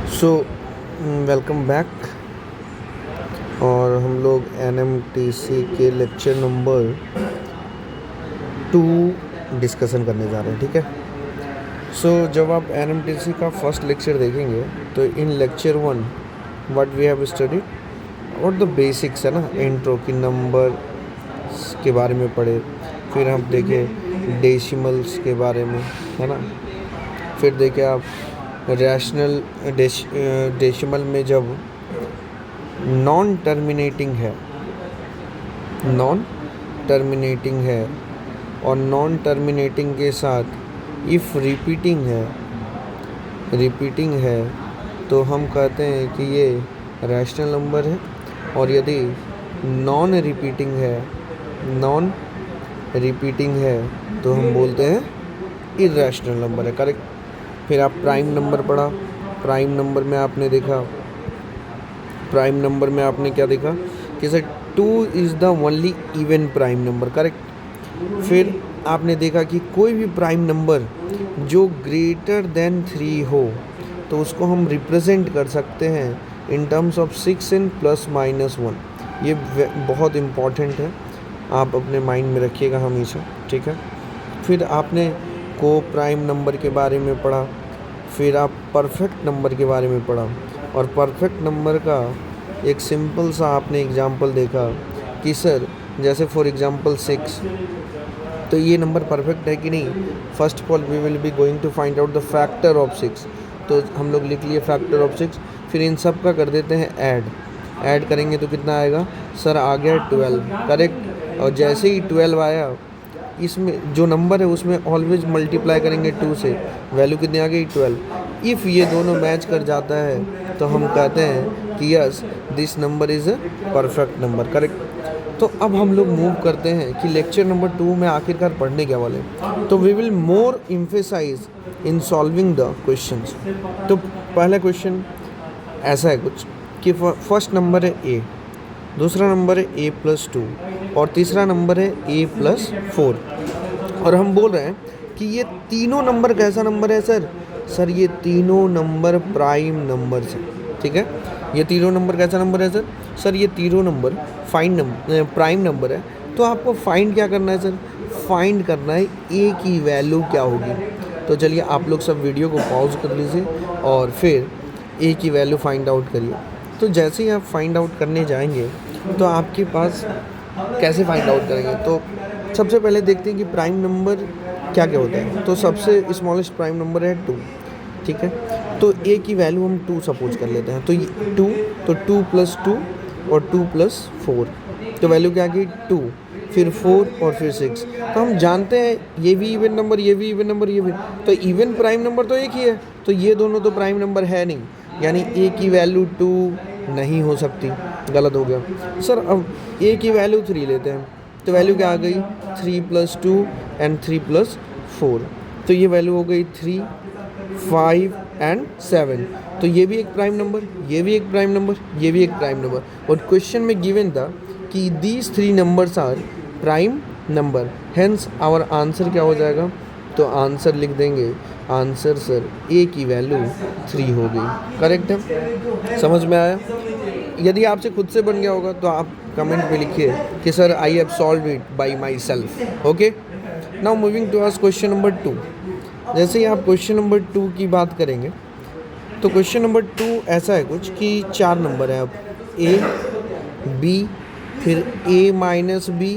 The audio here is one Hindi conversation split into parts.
So welcome back. और हम लोग NMTC के लेक्चर नंबर 2 डिस्कशन करने जा रहे हैं, ठीक है। जब आप NMTC का फर्स्ट लेक्चर देखेंगे तो in lecture 1 what we have studied और द बेसिक्स है ना, इंट्रो की नंबर के बारे में पढ़े, फिर हम देखें डेसिमल्स के बारे में, है ना। फिर देखें आप रैशनल डेसिमल में जब नॉन टर्मिनेटिंग है और नॉन टर्मिनेटिंग के साथ इफ़ रिपीटिंग है तो हम कहते हैं कि ये रैशनल नंबर है। और यदि नॉन रिपीटिंग है तो हम बोलते हैं इर्रेशनल नंबर है, करेक्ट। फिर आप प्राइम नंबर पढ़ा। प्राइम नंबर में आपने क्या देखा कि sir 2 is the only even prime number, correct. फिर आपने देखा कि कोई भी प्राइम नंबर जो ग्रेटर देन 3 हो तो उसको हम रिप्रेजेंट कर सकते हैं इन टर्म्स ऑफ 6 एंड ±1। ये बहुत इम्पॉर्टेंट है, आप अपने माइंड में रखिएगा हमेशा, ठीक है। फिर आपने को प्राइम नंबर के बारे में पढ़ा। फिर आप परफेक्ट नंबर के बारे में पढ़ा और परफेक्ट नंबर का एक सिंपल सा आपने एग्जांपल देखा कि सर जैसे फॉर एग्जांपल 6, तो ये नंबर परफेक्ट है कि नहीं। First of all we will be going to find out the factor of 6। तो हम लोग लिख लिए फैक्टर ऑफ 6। फिर इन सब का कर देते हैं ऐड करेंगे तो कितना आएगा सर, आ गया 12, करेक्ट। और जैसे ही 12 आया, इसमें जो नंबर है उसमें ऑलवेज मल्टीप्लाई करेंगे 2 से, वैल्यू कितनी आ गई 12। इफ़ ये दोनों मैच कर जाता है तो हम कहते हैं कि yes this number is a perfect number, correct. तो अब हम लोग मूव करते हैं कि लेक्चर नंबर 2 में आखिरकार पढ़ने क्या वाले। तो we will more emphasise in solving the questions. तो पहला क्वेश्चन ऐसा है कुछ कि फर्स्ट नंबर है a, दूसरा नंबर है a+2 और तीसरा नंबर है a+4। और हम बोल रहे हैं कि ये तीनों नंबर कैसा नंबर है सर ये तीनों नंबर प्राइम नंबर्स हैं, ठीक है। ये तीनों नंबर कैसा नंबर है सर ये तीनों नंबर प्राइम नंबर है। तो आपको फाइंड क्या करना है सर, फाइंड करना है a की वैल्यू क्या होगी। तो चलिए आप लोग सब वीडियो को पॉज कर लीजिए और फिर a की वैल्यू फाइंड आउट करिए। तो जैसे ही आप फाइंड आउट करने जाएंगे तो आपके पास कैसे फाइंड आउट करेंगे, तो सबसे पहले देखते हैं कि प्राइम नंबर क्या क्या होता है। तो सबसे स्मॉलेस्ट प्राइम नंबर है 2, ठीक है। तो a की वैल्यू हम 2 सपोज कर लेते हैं। तो 2, तो 2 + 2 और 2 + 4, तो वैल्यू क्या आ गई 2, फिर 4 और फिर 6। तो हम जानते हैं ये भी इवन नंबर, ये भी इवन नंबर, ये भी, तो इवन प्राइम नंबर तो एक ही है। तो ये दोनों तो प्राइम नंबर है नहीं, यानी a की वैल्यू 2 नहीं हो सकती, गलत हो गया सर। अब a की वैल्यू 3 लेते हैं, तो वैल्यू क्या आ गई 3 + 2 एंड 3 + 4। तो ये वैल्यू हो गई 3, 5 एंड 7। तो ये भी एक प्राइम नंबर, ये भी एक प्राइम नंबर, ये भी एक प्राइम नंबर। और क्वेश्चन में गिवन था कि these 3 numbers are prime number, hence our answer क्या हो जाएगा। तो आंसर लिख देंगे, आंसर सर a की वैल्यू 3 हो गई, करेक्ट है। समझ में आया। यदि आपसे खुद से बन गया होगा तो आप कमेंट में लिखिए कि sir I have solve it by my self, okay. Now moving to ask question number 2। जैसे ही आप क्वेश्चन नंबर 2 की बात करेंगे तो क्वेश्चन नंबर 2 ऐसा है कुछ कि 4 नंबर है। अब a, b, फिर a-b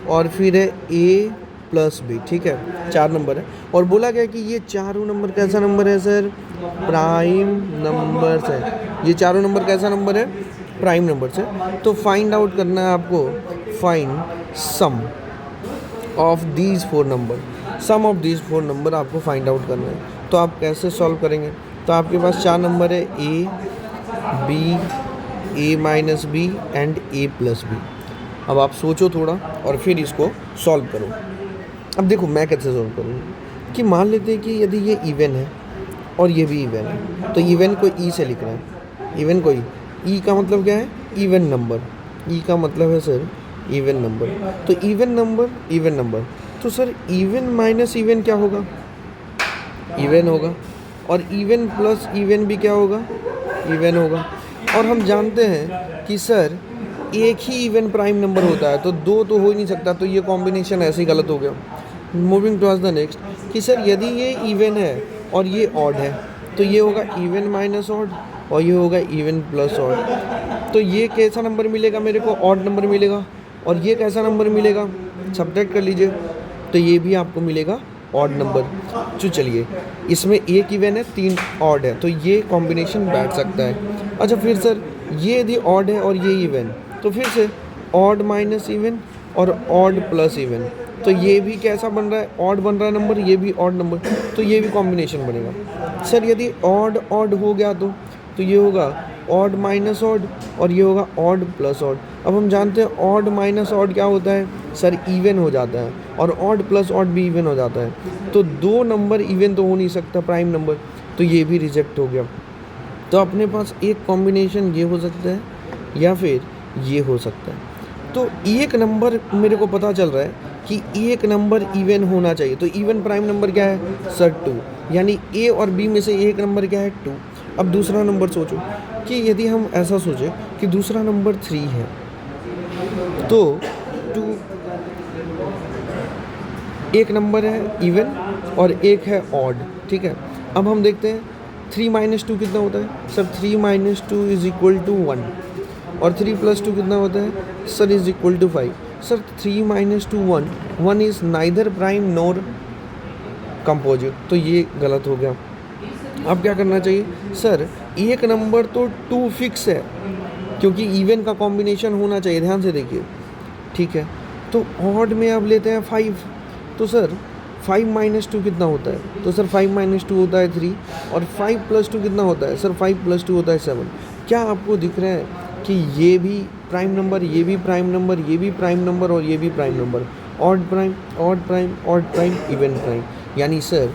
और फिर है a+b, ठीक है। 4 नंबर है और बोला गया कि ये चारों नंबर कैसा नंबर है सर, प्राइम नंबर्स है। ये चारों नंबर कैसा नंबर है, प्राइम नंबर्स है। तो फाइंड आउट करना है आपको, find sum of these 4 number. Sum of these 4 number आपको फाइंड आउट करना है। तो आप कैसे सॉल्व करेंगे, तो आपके पास 4 नंबर है a, b, a-b and a+b। अब आप सोचो थोड़ा और फिर इसको सॉल्व करो। अब देखो मैं कैसे सॉल्व करूँ कि मान लेते हैं कि यदि ये इवन है और ये भी इवन है, तो इवन को ई से लिख रहे हैं। इवन को ई का मतलब क्या है, इवन नंबर। ई का मतलब है सर इवन नंबर। तो इवन नंबर, तो सर इवन माइनस इवन क्या होगा, इवन होगा। और इवन प्लस इवन भी क्या होगा, इवन होगा। और हम जानते हैं कि सर एक ही इवन प्राइम नंबर होता है, तो दो तो हो ही नहीं सकता, तो ये कॉम्बिनेशन ऐसे ही गलत हो गया। मूविंग टुवर्ड्स द नेक्स्ट कि सर यदि ये इवन है और ये ऑड है, तो ये होगा इवन माइनस ऑड और ये होगा इवन प्लस ऑड। तो ये कैसा नंबर मिलेगा मेरे को? ऑड नंबर मिलेगा। और ये कैसा नंबर मिलेगा? सब्ट्रैक्ट कर लीजिए, तो ये भी आपको मिलेगा ऑड नंबर। तो चलिए, इसमें एक इवन है, 3 ऑड है, तो ये कॉम्बिनेशन बैठ सकता है। अच्छा फिर सर ये यदि ऑड है और ये इवन, तो फिर से ऑड माइनस इवन और ऑड प्लस इवन, तो ये भी कैसा बन रहा है? ऑड बन रहा है नंबर, ये भी ऑड नंबर, तो ये भी कॉम्बिनेशन बनेगा। सर यदि ऑड ऑड हो गया तो ये होगा ऑड माइनस ऑड और ये होगा ऑड प्लस ऑड। अब हम जानते हैं ऑड माइनस ऑड क्या होता है? सर इवन हो जाता है, और ऑड प्लस ऑड भी इवन हो जाता है। तो दो नंबर इवन तो हो नहीं सकता प्राइम नंबर, तो ये भी रिजेक्ट हो गया। तो अपने पास एक कॉम्बिनेशन ये हो सकता है या फिर ये हो सकता है। तो एक नंबर मेरे को पता चल रहा है कि एक नंबर इवन होना चाहिए। तो इवन प्राइम नंबर क्या है? सर 2, यानी ए और बी में से एक नंबर क्या है? 2। अब दूसरा नंबर सोचो कि यदि हम ऐसा सोचें कि दूसरा नंबर 3 है, तो 2 एक नंबर है इवन और एक है ऑड, ठीक है। अब हम देखते हैं 3 माइनस 2 कितना होता है? Sir 3 minus 2 is equal to 1, और 3 प्लस 2 कितना होता है? Sir is equal to 5। Sir 3 minus 2 1, 1 is neither prime nor composite, तो ये गलत हो गया। अब क्या करना चाहिए? सर एक नंबर तो 2 फिक्स है, क्योंकि इवन का कॉम्बिनेशन होना चाहिए, ध्यान से देखिए, ठीक है। तो ऑड में अब लेते हैं 5, तो सर 5 माइनस 2 कितना होता है? तो सर 5 माइनस 2 होता है 3, और 5 प्लस 2 कितना होता है? सर 5 प्लस 2 होता है 7। क्या आपको दिख रहा है कि ये भी प्राइम नंबर, ये भी प्राइम नंबर, ये भी प्राइम नंबर और ये भी prime number? Odd prime, odd prime, odd prime, even prime. यानी sir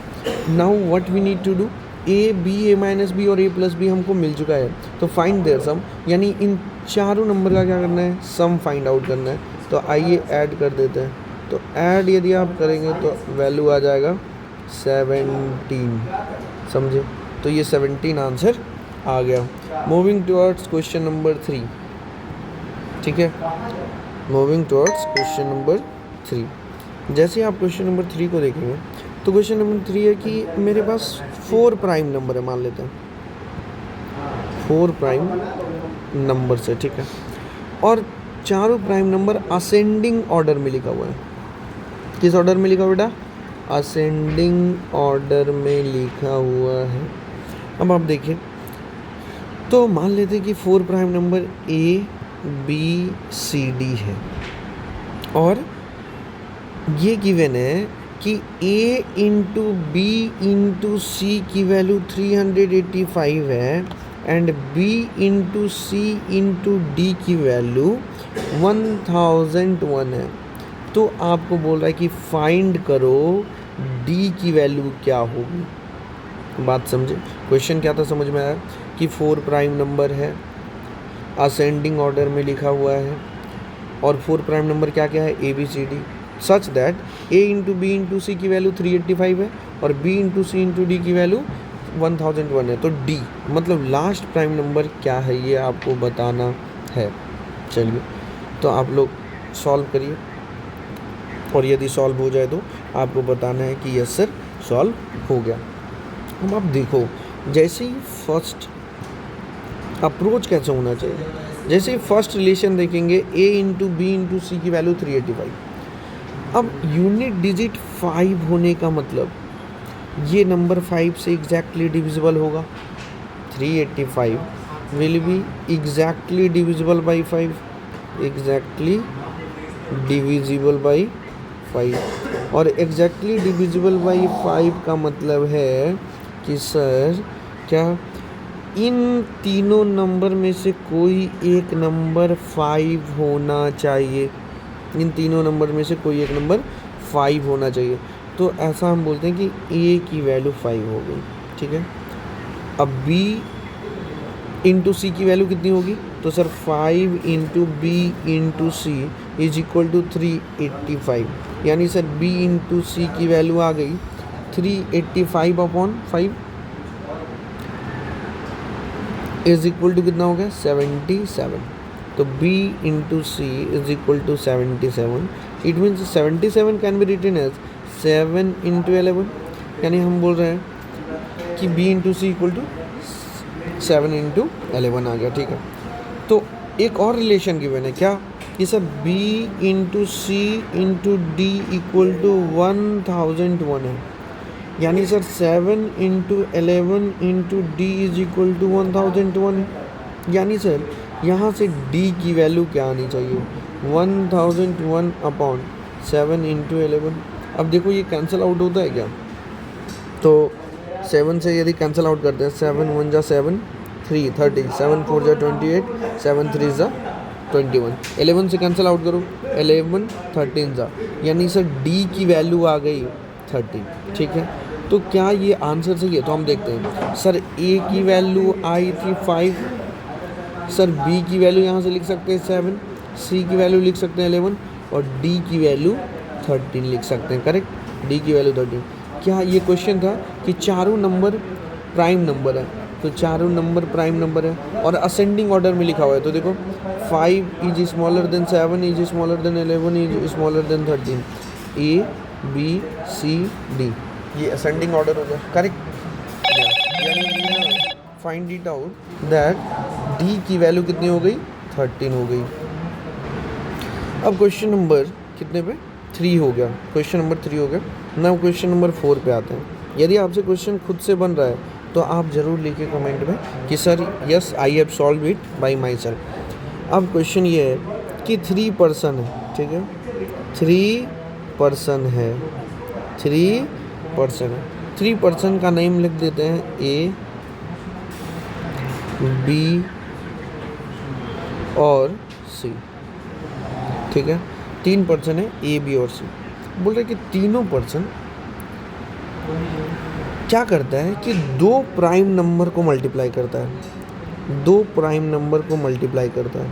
now what we need to do, A B, A minus B और ए प्लस बी हमको मिल चुका है, तो फाइंड देयर सम, यानी इन चारों नंबर का क्या करना है? सम फाइंड आउट करना है। तो आइए ऐड कर देते हैं। तो ऐड यदि आप करेंगे तो वैल्यू आ जाएगा 17, समझे? तो ये 17 आंसर आ गया। मूविंग टुवर्ड्स क्वेश्चन नंबर 3, ठीक है। Moving towards question number 3। जैसे आप क्वेश्चन नंबर 3 को देखेंगे, तो क्वेश्चन नंबर 3 है कि मेरे पास 4 प्राइम नंबर है, मान लेते हैं 4 प्राइम नंबर से, ठीक है। और चारों प्राइम नंबर असेंडिंग ऑर्डर में लिखा हुआ है। किस ऑर्डर में लिखा हुआ बेटा? असेंडिंग ऑर्डर में लिखा हुआ है। अब आप देखिए, तो मान लेते हैं कि 4 prime number A B C D है, और ये गिवन है कि A into B into C की वैल्यू 385 है, and B into C into D की वैल्यू 1001 है। तो आपको बोल रहा है कि फाइंड करो डी की वैल्यू क्या होगी। बात समझे? क्वेश्चन क्या था, समझ में आया कि 4 प्राइम नंबर है, असेंडिंग ऑर्डर में लिखा हुआ है, और 4 प्राइम नंबर क्या क्या है? A B C D, such that A into B into C की वैल्यू 385 है और B into C into D की वैल्यू 1001 है। तो डी मतलब लास्ट प्राइम नंबर क्या है, ये आपको बताना है। चलिए, तो आप लोग सॉल्व करिए, और यदि सॉल्व हो जाए तो आपको बताना है कि यस सर सॉल्व हो गया। अब आप देखो, जैसे ही फर्स्ट अप्रोच कैसे होना चाहिए, जैसे ही फर्स्ट रिलेशन देखेंगे ए इंटू बी इंटू सी की वैल्यू 385। अब यूनिट डिजिट 5 होने का मतलब ये नंबर 5 से एग्जैक्टली डिविजिबल होगा। 385 will be exactly divisible by 5, exactly divisible by 5। और एग्जैक्टली डिविजिबल बाई 5 का मतलब है कि सर क्या इन तीनों नंबर में से कोई एक नंबर 5 होना चाहिए, इन तीनों नंबर में से कोई एक नंबर 5 होना चाहिए। तो ऐसा हम बोलते हैं कि ए की वैल्यू 5 हो गई, ठीक है। अब बी इंटू सी की वैल्यू कितनी होगी? तो sir 5 into B into C is equal to 385, यानी सर बी इंटू सी की वैल्यू आ गई 385 अपॉन 5। इज इक्वल टू कितना हो गया 77। तो B into C is equal to 77। It means 77 can be written as 7 into 11। यानी हम बोल रहे हैं कि B into C equal to 7 into 11 आ गया, ठीक है। तो एक और रिलेशन गिवन है क्या कि sir B into C into D equal to 1001 है। यानी sir 7 into 11 into D is equal to 1001 है। यानी सर यहाँ से D की वैल्यू क्या आनी चाहिए 1001 अपॉन 7 इंटू 11। अब देखो ये कैंसिल आउट होता है क्या, तो 7 से यदि कैंसिल आउट करते हैं 7 1 जा 7 3 30 7 4 जा 28 7 3 जा 21। 11 से कैंसिल आउट करो 11 13 जा, यानी सर D की वैल्यू आ गई 13, ठीक है। तो क्या ये आंसर सही है, तो हम देखते हैं। सर A की वैल्यू आई थी 5, सर B की वैल्यू यहाँ से लिख सकते हैं 7, C की वैल्यू लिख सकते हैं 11 और D की वैल्यू 13 लिख सकते हैं, करेक्ट। D की वैल्यू 13। क्या ये क्वेश्चन था कि चारों नंबर प्राइम नंबर है, तो चारों नंबर प्राइम नंबर है और असेंडिंग ऑर्डर में लिखा हुआ है। तो देखो 5 is smaller than 7 is smaller than 11 is smaller than 13, A B C D, ये असेंडिंग ऑर्डर होगा, करेक्ट। यानी find it out that D की वैल्यू कितनी हो गई 13 हो गई। अब क्वेश्चन नंबर कितने पे 3 हो गया, क्वेश्चन नंबर 3 हो गया। नाउ क्वेश्चन नंबर 4 पे आते हैं। यदि आपसे क्वेश्चन खुद से बन रहा है तो आप ज़रूर लिखिए कमेंट में कि sir yes I have solve it by my self. अब क्वेश्चन ये है कि 3 पर्सन है, ठीक है, 3 पर्सन है, 3 पर्सन है। 3 पर्सन का नेम लिख देते हैं A B और C, ठीक है। 3 पर्सन है A B और C। बोल रहे कि तीनों पर्सन क्या करता है कि 2 प्राइम नंबर को मल्टीप्लाई करता है, 2 प्राइम नंबर को मल्टीप्लाई करता है,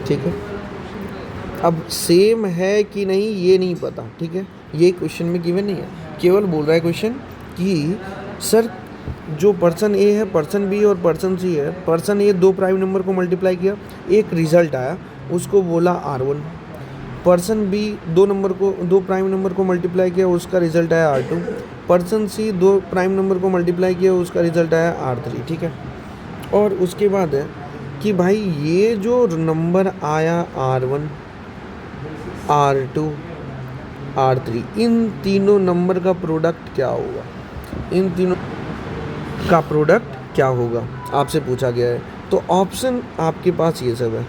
ठीक है। अब सेम है कि नहीं ये नहीं पता, ठीक है, ये क्वेश्चन में गिवन नहीं है। केवल बोल रहा है क्वेश्चन कि सर जो पर्सन A है, पर्सन B और पर्सन C है, पर्सन A 2 प्राइम नंबर को मल्टीप्लाई किया, एक रिजल्ट आया, उसको बोला R1। Person B 2 prime number को मल्टीप्लाई किया, उसका रिजल्ट आया R2। Person C 2 prime number को मल्टीप्लाई किया, उसका रिजल्ट आया R3, ठीक है। और उसके बाद है कि भाई ये जो नंबर आया R1 R2 R3, इन तीनों नंबर का प्रोडक्ट क्या होगा, इन तीनों का प्रोडक्ट क्या होगा आपसे पूछा गया है। तो ऑप्शन आपके पास ये सब है।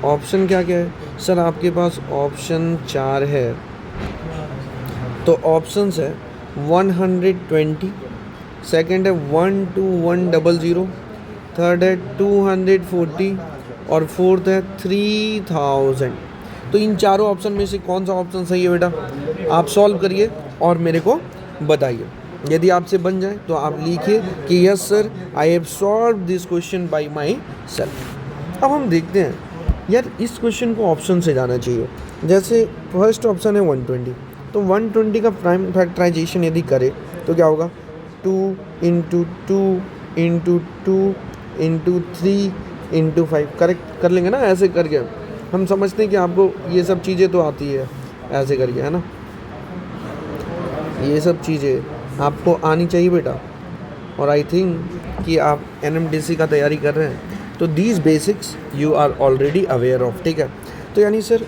ऑप्शन क्या क्या है सर, आपके पास ऑप्शन 4 है। तो ऑप्शंस है 120, सेकंड है 12100, थर्ड है 240 और फोर्थ है 3000। तो इन चारों ऑप्शन में से कौन सा ऑप्शन सही है बेटा, आप सॉल्व करिए और मेरे को बताइए। यदि आपसे बन जाए तो आप लिखिए कि yes sir I have solve this question by my self. अब हम देखते हैं यार, इस क्वेश्चन को ऑप्शन से जाना चाहिए। जैसे फर्स्ट ऑप्शन है 120, तो 120 का प्राइम फैक्टराइजेशन यदि करे तो क्या होगा 2 into 2 into 2 into 3 into 5, correct कर लेंगे ना। ऐसे करके हम समझते हैं कि आपको ये सब चीज़ें तो आती है, ऐसे करके, है ना, ये सब चीज़ें आपको आनी चाहिए बेटा। और आई थिंक कि आप NMDC का तैयारी कर रहे हैं, तो these basics you are already aware of, ठीक है। तो यानी सर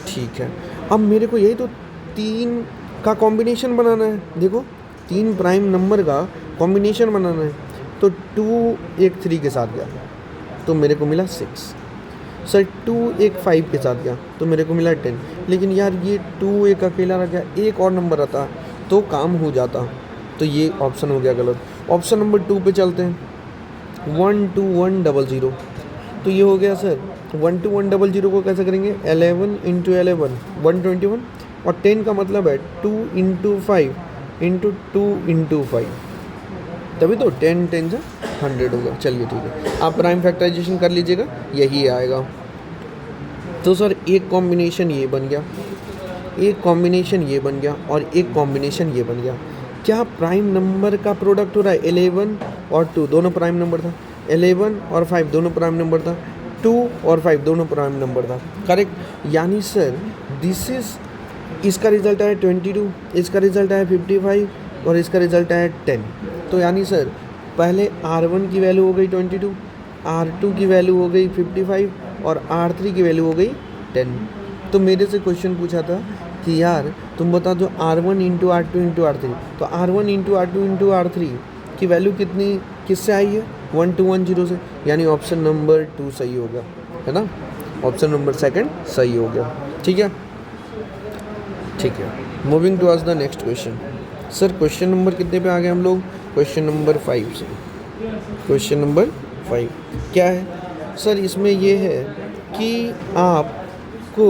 ठीक है, अब मेरे को यही तो 3 का कॉम्बिनेशन बनाना है। देखो 3 प्राइम नंबर का कॉम्बिनेशन बनाना है। तो 2 एक 3 के साथ गया तो मेरे को मिला 6, सर 2 एक 5 के साथ गया तो मेरे को मिला 10। लेकिन यार ये 2 एक अकेला रह गया, एक और नंबर आता तो काम हो जाता, तो ये ऑप्शन हो गया गलत। ऑप्शन नंबर 2 पे चलते हैं, 12100। तो ये हो गया सर 12100 को कैसे करेंगे, 11 इंटू 11 121, और 10 का मतलब है 2 इंटू 5 इंटू 2 इंटू 5, तभी तो 10 10 से 100 होगा। चलिए ठीक है, आप प्राइम फैक्टराइजेशन कर लीजिएगा, यही आएगा। तो सर एक कॉम्बिनेशन ये बन गया, एक कॉम्बिनेशन ये बन गया और एक कॉम्बिनेशन ये बन गया। क्या प्राइम नंबर का प्रोडक्ट हो रहा है 11 और 2, दोनों प्राइम नंबर था। 11 और 5 दोनों प्राइम नंबर था, 2 और 5 दोनों प्राइम नंबर था, करेक्ट। यानी सर दिस इज, इसका रिजल्ट आया 22, इसका रिजल्ट आया 55 और इसका रिजल्ट आया 10। तो यानी सर पहले R1 की वैल्यू हो गई 22, R2 की वैल्यू हो गई 55 और R3 की वैल्यू हो गई 10। तो मेरे से क्वेश्चन पूछा था कि यार तुम बता दो R1 into R2 into R3, तो R1 into R2 into R3 की वैल्यू कितनी किससे आई है, 1210 से, यानी ऑप्शन नंबर 2 सही हो गया, है ना, ऑप्शन नंबर सेकंड सही हो गया। ठीक है, ठीक है। मूविंग टू आज the next question. Sir question number कितने पे आ गए हम लोग, क्वेश्चन नंबर 5 से। क्वेश्चन नंबर 5 क्या है सर, इसमें ये है कि आपको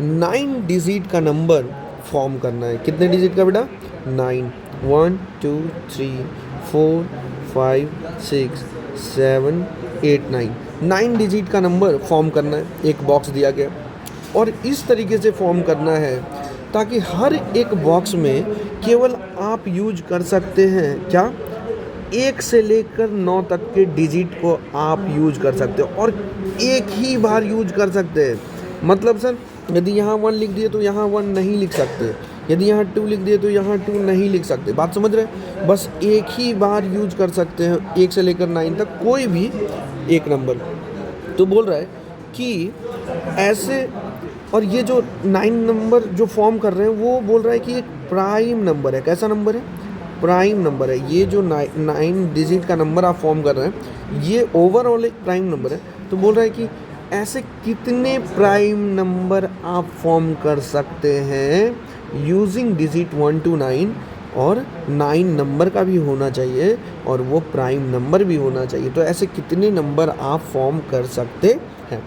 9 डिजिट का नंबर फॉर्म करना है। कितने डिजिट का बेटा, 9, 1 2 3 4 5 6 7 8 9, 9 डिजिट का नंबर फॉर्म करना है। एक बॉक्स दिया गया और इस तरीके से फॉर्म करना है ताकि हर एक बॉक्स में केवल आप यूज कर सकते हैं क्या, 1 से लेकर 9 तक के डिजिट को आप यूज कर सकते हो और एक ही बार यूज कर सकते हैं। मतलब सर यदि यहाँ 1 लिख दिए तो यहाँ 1 नहीं लिख सकते, यदि यहाँ 2 लिख दिए तो यहाँ 2 नहीं लिख सकते। बात समझ रहे हैं, बस एक ही बार यूज कर सकते हैं 1 से लेकर 9 तक कोई भी एक नंबर। तो बोल रहा है कि ऐसे, और ये जो 9 नंबर जो फॉर्म कर रहे हैं वो बोल रहा है कि एक प्राइम नंबर है। कैसा नंबर है, प्राइम नंबर है। ये जो 9 डिजिट का नंबर आप फॉर्म कर रहे हैं ये ओवरऑल एक प्राइम नंबर है। तो बोल रहा है कि ऐसे कितने प्राइम नंबर आप फॉर्म कर सकते हैं यूजिंग डिजिट 1 to 9, और 9 नंबर का भी होना चाहिए और वो प्राइम नंबर भी होना चाहिए। तो ऐसे कितने नंबर आप फॉर्म कर सकते हैं।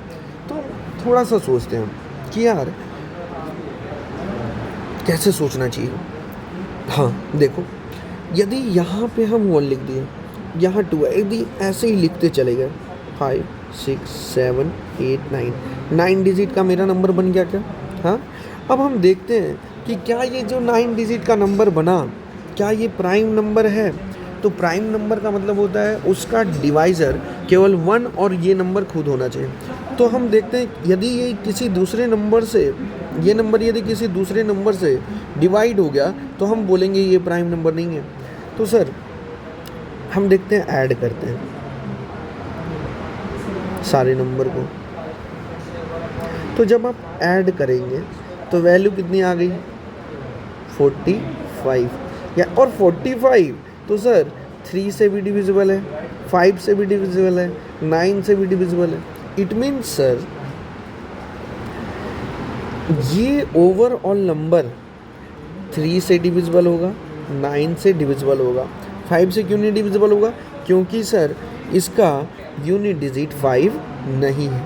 तो थोड़ा सा सोचते हैं कि यार कैसे सोचना चाहिए। हाँ देखो, यदि यहाँ पे हम 1 लिख दिए, यहाँ 2 है, यदि ऐसे ही लिखते चले गए 5 6 7 8 9, 9 डिजिट का मेरा नंबर बन गया क्या। हाँ, अब हम देखते हैं कि क्या ये जो 9 डिजिट का नंबर बना क्या ये प्राइम नंबर है। तो प्राइम नंबर का मतलब होता है उसका डिवाइज़र केवल 1 और ये नंबर खुद होना चाहिए। तो हम देखते हैं यदि ये किसी दूसरे नंबर से, ये नंबर यदि किसी दूसरे नंबर से डिवाइड हो गया तो हम बोलेंगे ये प्राइम नंबर नहीं है। तो सर हम देखते हैं, ऐड करते हैं सारे नंबर को। तो जब आप ऐड करेंगे तो वैल्यू कितनी आ गई, 45 या, और 45 तो सर 3 से भी डिविजिबल है, 5 से भी डिविजिबल है, 9 से भी डिविजिबल है। इट मीन्स सर ये ओवरऑल नंबर 3 से डिविजिबल होगा, 9 से डिविजिबल होगा। 5 से क्यों नहीं डिविजिबल होगा, क्योंकि सर इसका यूनिट डिजिट 5 नहीं है।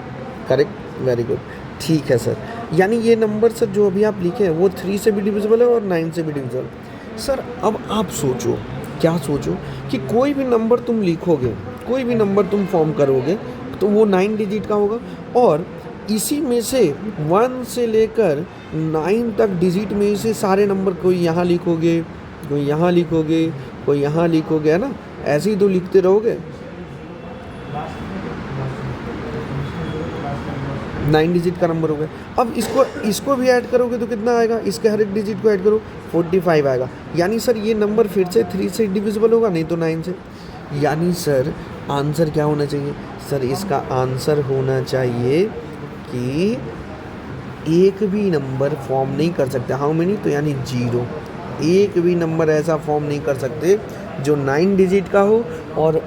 करेक्ट, वेरी गुड, ठीक है सर। यानी ये नंबर सर जो अभी आप लिखे हैं वो 3 से भी डिविजिबल है और 9 से भी डिविजिबल। सर अब आप सोचो, क्या सोचो कि कोई भी नंबर तुम लिखोगे, कोई भी नंबर तुम फॉर्म करोगे तो वो 9 डिजिट का होगा, और इसी में से 1 से लेकर 9 तक डिजिट में से सारे नंबर कोई यहाँ लिखोगे, कोई यहाँ लिखोगे, कोई यहाँ लिखोगे, है ना, ऐसे ही तो लिखते रहोगे। 9 डिजिट का नंबर हो गया। अब इसको भी ऐड करोगे तो कितना आएगा, इसके हर एक डिजिट को ऐड करो 45 आएगा। यानी सर ये नंबर फिर से 3 से डिविजिबल होगा, नहीं तो 9 से। यानी सर आंसर क्या होना चाहिए, सर इसका आंसर होना चाहिए कि एक भी नंबर फॉर्म नहीं कर सकते। हाउ मेनी, तो यानी 0। एक भी नंबर ऐसा फॉर्म नहीं कर सकते जो 9 डिजिट का हो और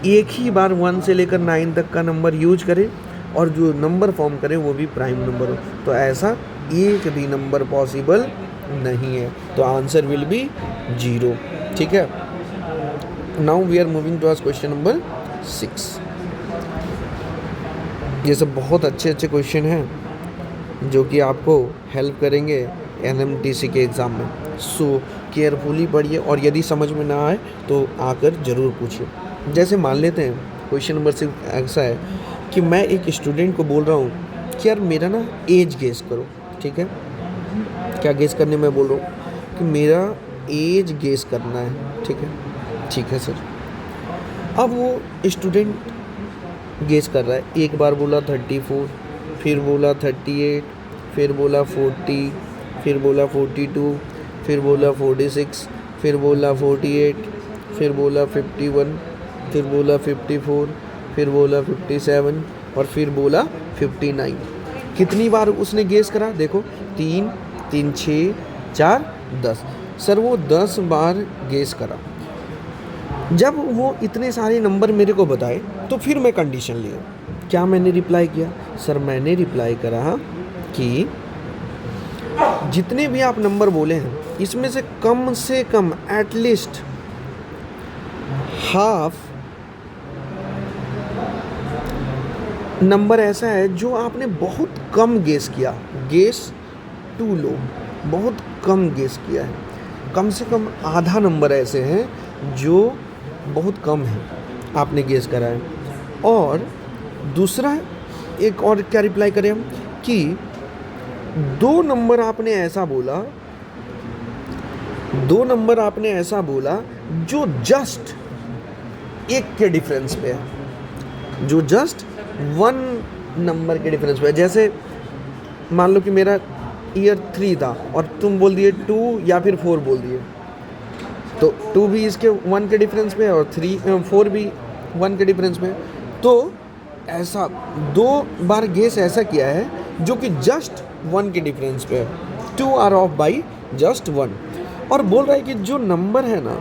एक ही बार 1 से लेकर 9 तक का नंबर यूज करे और जो नंबर फॉर्म करे वो भी प्राइम नंबर हो। तो ऐसा एक भी नंबर पॉसिबल नहीं है। तो आंसर विल बी 0। ठीक है, now we are moving to our question number 6। ये सब बहुत अच्छे अच्छे क्वेश्चन हैं जो कि आपको हेल्प करेंगे NMTC के एग्ज़ाम में। सो केयरफुली पढ़िए और यदि समझ में ना आए तो आकर ज़रूर पूछिए। जैसे मान लेते हैं क्वेश्चन नंबर 6 ऐसा है कि मैं एक स्टूडेंट को बोल रहा हूँ कि यार मेरा ना एज गेस करो। ठीक है, क्या गेस करने में बोल रहा हूँ कि मेरा एज गेस करना है। ठीक है, ठीक है सर। अब वो स्टूडेंट गेस कर रहा है, एक बार बोला 34, फिर बोला 38, फिर बोला 40, फिर बोला 42, फिर बोला 46, फिर बोला 48, फिर बोला 51, फिर बोला 54, फिर बोला 57 और फिर बोला 59। कितनी बार उसने गेस करा? देखो 3 3 6 4 10। सर वो 10 बार गेस करा। जब वो इतने सारे नंबर मेरे को बताए तो फिर मैं कंडीशन लिया। क्या मैंने रिप्लाई किया? सर मैंने रिप्लाई करा कि जितने भी आप नंबर बोले हैं इसमें से कम एटलीस्ट हाफ नंबर ऐसा है जो आपने बहुत कम गेस किया, गेस टू लो, बहुत कम गेस किया है। कम से कम आधा नंबर ऐसे हैं जो बहुत कम है आपने गेस करा है। और दूसरा एक और क्या रिप्लाई करें हम कि 2 नंबर आपने ऐसा बोला जो जस्ट एक के डिफरेंस पे है, जो जस्ट 1 नंबर के डिफरेंस पे है। जैसे मान लो कि मेरा ईयर 3 था और तुम बोल दिए 2 या फिर 4 बोल दिए, तो 2 भी इसके 1 के डिफरेंस पे है और 4 भी 1 के डिफरेंस में। तो ऐसा 2 बार गेस ऐसा किया है जो कि जस्ट 1 के डिफरेंस पे है, 2 आर ऑफ बाई जस्ट 1। और बोल रहा है कि जो नंबर है ना,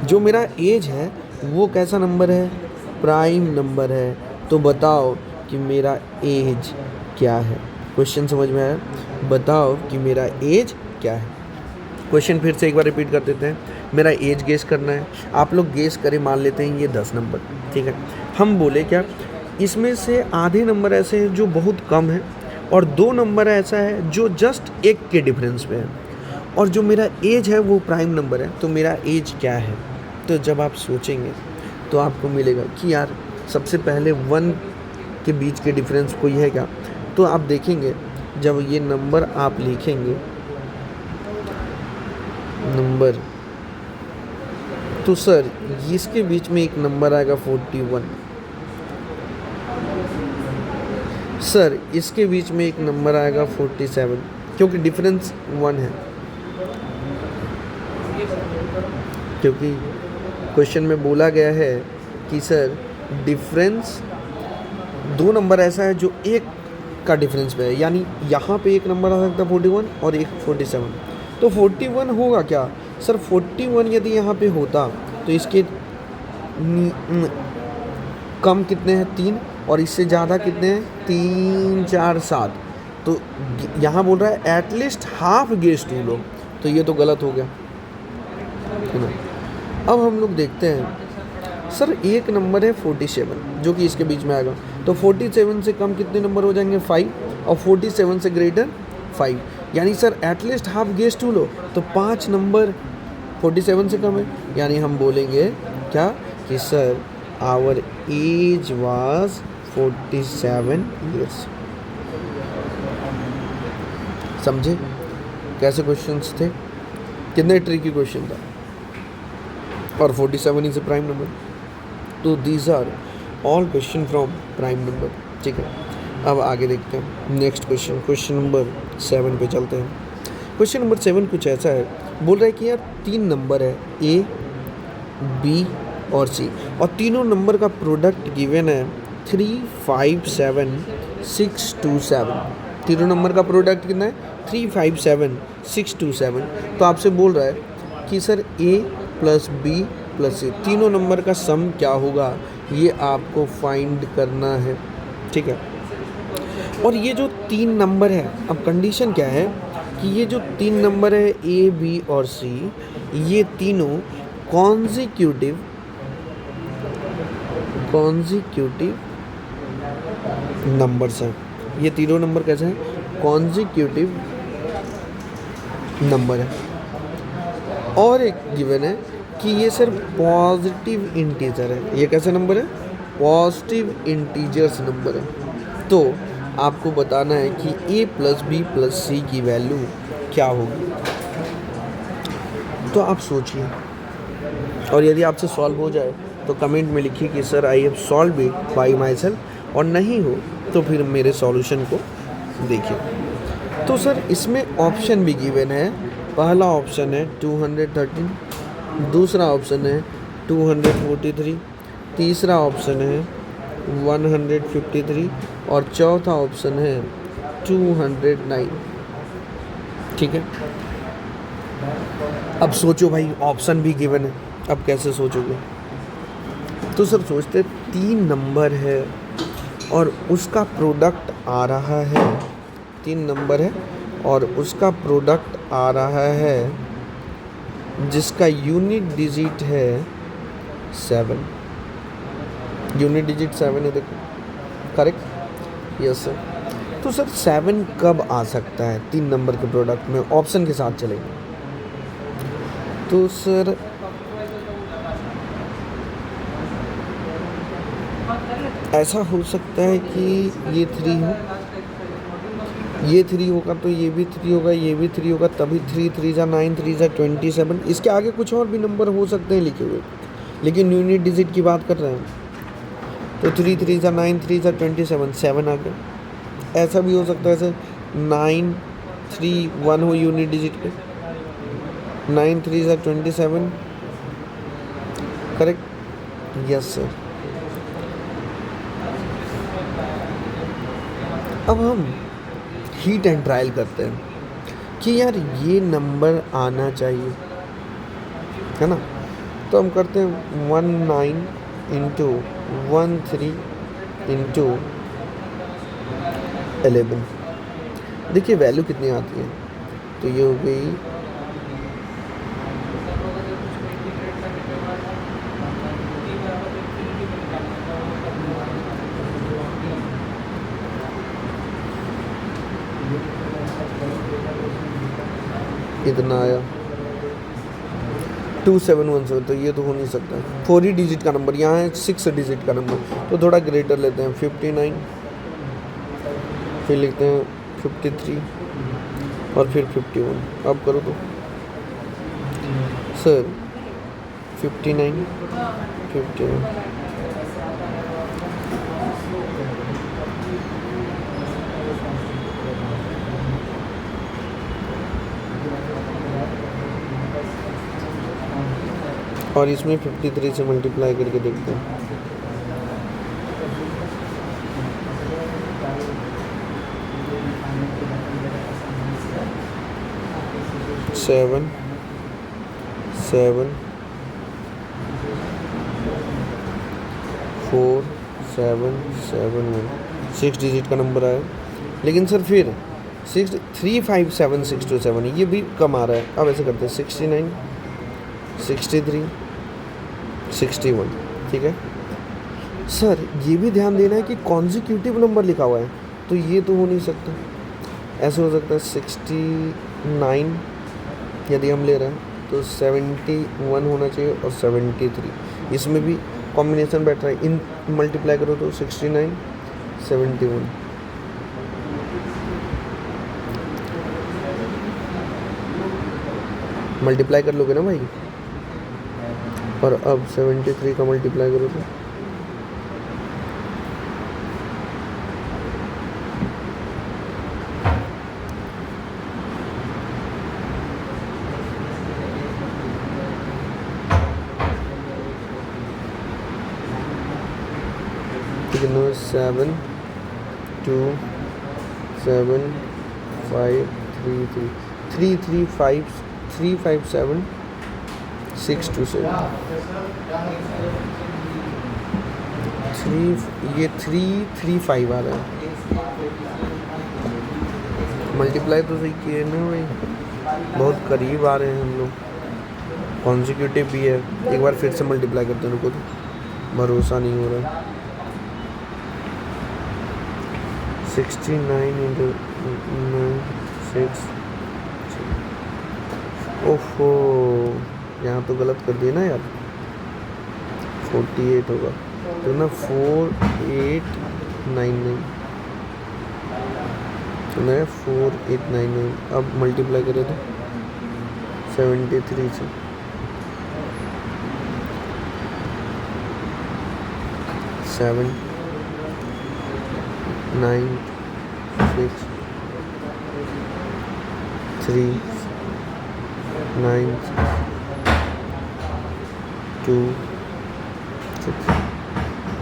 जो मेरा एज है वो कैसा नंबर है? प्राइम नंबर है। तो बताओ कि मेरा एज क्या है? क्वेश्चन समझ में आया? बताओ कि मेरा एज क्या है। क्वेश्चन फिर से एक बार रिपीट कर देते हैं। मेरा एज गेस करना है, आप लोग गेस करें, मान लेते हैं ये 10 नंबर, ठीक है। हम बोले क्या, इसमें से आधे नंबर ऐसे हैं जो बहुत कम है और 2 नंबर ऐसा है जो जस्ट 1 के डिफरेंस पे है, और जो मेरा एज है वो प्राइम नंबर है। तो मेरा एज क्या है? तो जब आप सोचेंगे तो आपको मिलेगा कि यार सबसे पहले 1 के बीच के डिफरेंस कोई है क्या? तो आप देखेंगे जब ये नंबर आप लिखेंगे नंबर, तो सर इसके बीच में एक नंबर आएगा 41, सर इसके बीच में एक नंबर आएगा 47, क्योंकि डिफरेंस 1 है। क्योंकि क्वेश्चन में बोला गया है कि सर डिफरेंस 2 नंबर ऐसा है जो 1 का डिफरेंस पे है, यानी यहाँ पे एक नंबर आ सकता है 41 और एक 47। तो 41 होगा क्या? सर 41 यदि यहाँ पे होता तो इसके कम कितने हैं? 3, और इससे ज़्यादा कितने हैं? 3 4 7। तो यहाँ बोल रहा है एटलीस्ट हाफ गेस टू लो, तो ये तो गलत हो गया है ना। अब हम लोग देखते हैं, सर एक नंबर है 47 जो कि इसके बीच में आएगा, तो 47 से कम कितने नंबर हो जाएंगे? 5, और 47 से ग्रेटर 5, यानी sir at least half guess to लो, तो 5 नंबर 47 से कम है, यानी हम बोलेंगे क्या कि sir our age was 47 years. समझे कैसे क्वेश्चंस थे? कितने ट्रिकी क्वेश्चन था, और 47 इज ए प्राइम नंबर। तो these are all question from prime number, ठीक है। अब आगे देखते हैं नेक्स्ट क्वेश्चन, क्वेश्चन नंबर 7 पे चलते हैं। क्वेश्चन नंबर 7 कुछ ऐसा है, बोल रहा है कि यार 3 नंबर है A, B और C, और तीनों नंबर का प्रोडक्ट गिवन है 3 5 7 6 2 7। तीनों नंबर का प्रोडक्ट कितना है? 3 5 7 6 2 7। तो आपसे बोल रहा है कि sir A plus B plus C तीनों नंबर का सम क्या होगा, ये आपको फाइंड करना है, ठीक है। और ये जो 3 नंबर है, अब कंडीशन क्या है कि ये जो 3 नंबर है A, B और C, ये तीनों कॉन्जिक्यूटिव नंबर्स हैं। ये तीनों नंबर कैसे हैं? कॉन्जिक्यूटिव नंबर है। और एक गिवन है कि ये सर पॉजिटिव इंटीजर है। ये कैसा नंबर है? पॉजिटिव इंटीजर्स नंबर है। तो आपको बताना है कि A plus B plus C की वैल्यू क्या होगी। तो आप सोचिए, और यदि आपसे सॉल्व हो जाए तो कमेंट में लिखिए कि sir I have solve it by my self, और नहीं हो तो फिर मेरे सॉल्यूशन को देखिए। तो सर इसमें ऑप्शन भी गिवन है। पहला ऑप्शन है 213, दूसरा ऑप्शन है 243, तीसरा ऑप्शन है 153 और चौथा ऑप्शन है 209। ठीक है, अब सोचो भाई, ऑप्शन भी गिवन है, अब कैसे सोचोगे? तो सर सोचते 3 नंबर है और उसका प्रोडक्ट आ रहा है, 3 नंबर है और उसका प्रोडक्ट आ रहा है जिसका यूनिट डिजिट है 7। यूनिट डिजिट 7 है, देखो करेक्ट, यस सर। तो सर 7 कब आ सकता है 3 नंबर के प्रोडक्ट में? ऑप्शन के साथ चलेंगे। तो सर ऐसा हो सकता है कि ये 3 हो, ये 3 होगा तो ये भी 3 होगा, ये भी 3 होगा, तभी 3 3 जा 9, 3 जा 27। इसके आगे कुछ और भी नंबर हो सकते हैं लिखे हुए, लेकिन यूनिट डिजिट की बात कर रहे हैं। तो 3 3 जा 9, 3 जा 27, 7 आ गया। ऐसा भी हो सकता है सर 9 3 1 हो यूनिट डिजिट पे, 9 3 जा 27, करेक्ट, यस सर। अब हम हीट एंड ट्रायल करते हैं कि यार ये नंबर आना चाहिए, है ना? तो हम करते हैं 19 इंटू 13 इंटू 11। देखिए वैल्यू कितनी आती है, तो ये हो गई 2717। तो ये तो हो नहीं सकता, 4 ही डिजिट का नंबर, यहाँ है 6 डिजिट का नंबर, तो थोड़ा ग्रेटर लेते हैं 59, फिर लिखते हैं 53 और फिर 51। अब करो तो सर 59 51 और इसमें 53 से मल्टीप्लाई करके देखते हैं। सेवन 4 7 7 1, 6 डिजिट का नंबर आया। लेकिन सर फिर 6 3 5 7 6 2 7 ये भी कम आ रहा है। अब ऐसे करते हैं 69 63 61। ठीक है सर, ये भी ध्यान देना है कि कॉन्जिक्यूटिव नंबर लिखा हुआ है, तो ये तो हो नहीं सकता। ऐसे हो सकता है 69 यदि हम ले रहे हैं तो 71 होना चाहिए और 73, इसमें भी कॉम्बिनेशन बैठ रहा है। इन मल्टीप्लाई करो तो 69 71। मल्टीप्लाई कर लोगे ना भाई, और अब 73 का मल्टीप्लाई करो तो कितना 7 2 7 5 3 3 3 3 5 3 5 7 6 2 7 3, ये 3 3 5 आ रहा है। मल्टीप्लाई तो सही किए ना भाई, बहुत करीब आ रहे हैं हम लोग। कॉन्जिक्यूटिव भी है, एक बार फिर से मल्टीप्लाई करते हैं, रुको तो भरोसा नहीं हो रहा। 69 इंटू 9 6। ओहो, यहाँ तो गलत कर दिया ना यार, 48 होगा तो ना 4899, तो ना 4899। अब मल्टीप्लाई करें तो 73 से 7 9 6 3 9 2 6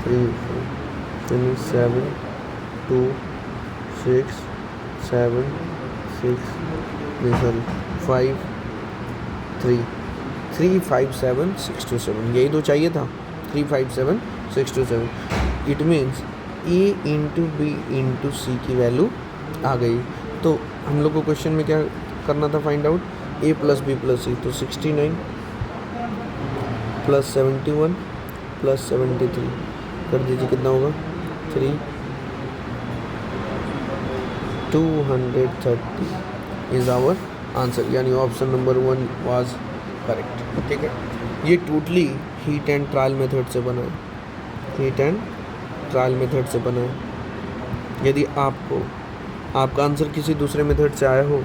3 7 2 6 7 6 sorry 5 3 3 5 7 6 2 7 यही तो चाहिए था 3 5 7 6 2 7 it means A into B into C की वैल्यू आ गई। तो हम लोग को क्वेश्चन में क्या करना था फाइंड आउट ए प्लस बी प्लस सी। तो 69 प्लस 71 प्लस 73 कर दीजिए कितना होगा 3 230 इज़ आवर आंसर, यानी ऑप्शन नंबर 1 वाज करेक्ट। ठीक है, ये totally heat and trial method से बना है, हीट एंड ट्रायल मेथड से बना है। यदि आपको आपका आंसर किसी दूसरे मेथड से आया हो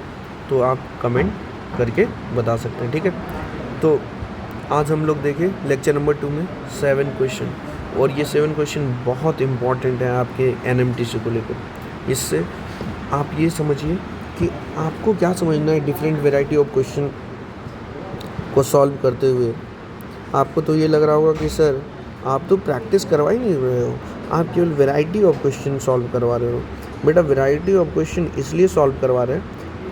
तो आप कमेंट करके बता सकते हैं। ठीक है, तो आज हम लोग देखें लेक्चर नंबर 2 में 7 क्वेश्चन, और ये 7 क्वेश्चन बहुत इंपॉर्टेंट है आपके NMTC को लेकर। इससे आप ये समझिए कि आपको क्या समझना है डिफरेंट वेराइटी ऑफ क्वेश्चन को सॉल्व करते हुए। आपको तो ये लग रहा होगा कि सर आप तो प्रैक्टिस करवा ही नहीं रहे हो, आप केवल वैरायटी ऑफ क्वेश्चन सॉल्व करवा रहे हो। बेटा वैरायटी ऑफ क्वेश्चन इसलिए सॉल्व करवा रहे हैं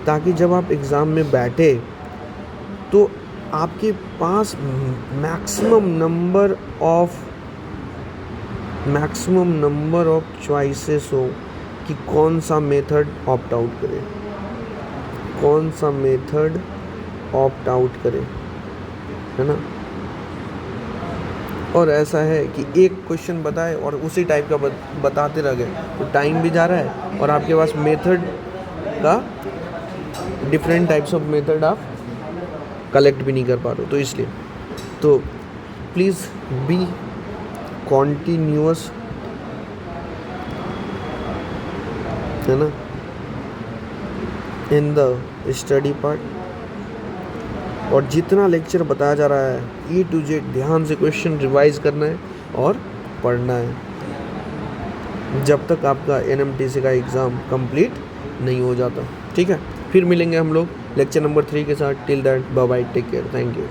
ताकि जब आप एग्ज़ाम में बैठे तो आपके पास मैक्सिमम नंबर ऑफ चॉइसेस हो कि कौन सा मेथड ऑप्ट आउट करे, कौन सा मेथड ऑप्ट आउट करे, है ना। और ऐसा है कि एक क्वेश्चन बताए और उसी टाइप का बताते रह गए तो टाइम भी जा रहा है और आपके पास मेथड का डिफरेंट टाइप्स ऑफ मेथड आप कलेक्ट भी नहीं कर पा रहे हो। तो इसलिए तो प्लीज़ बी कॉन्टिन्यूअस, है ना, इन द स्टडी पार्ट। और जितना लेक्चर बताया जा रहा है A to Z ध्यान से क्वेश्चन रिवाइज करना है और पढ़ना है जब तक आपका NMTC का एग्ज़ाम कंप्लीट नहीं हो जाता। ठीक है, फिर मिलेंगे हम लोग लेक्चर नंबर 3 के साथ। Till that bye bye, take care, thank you.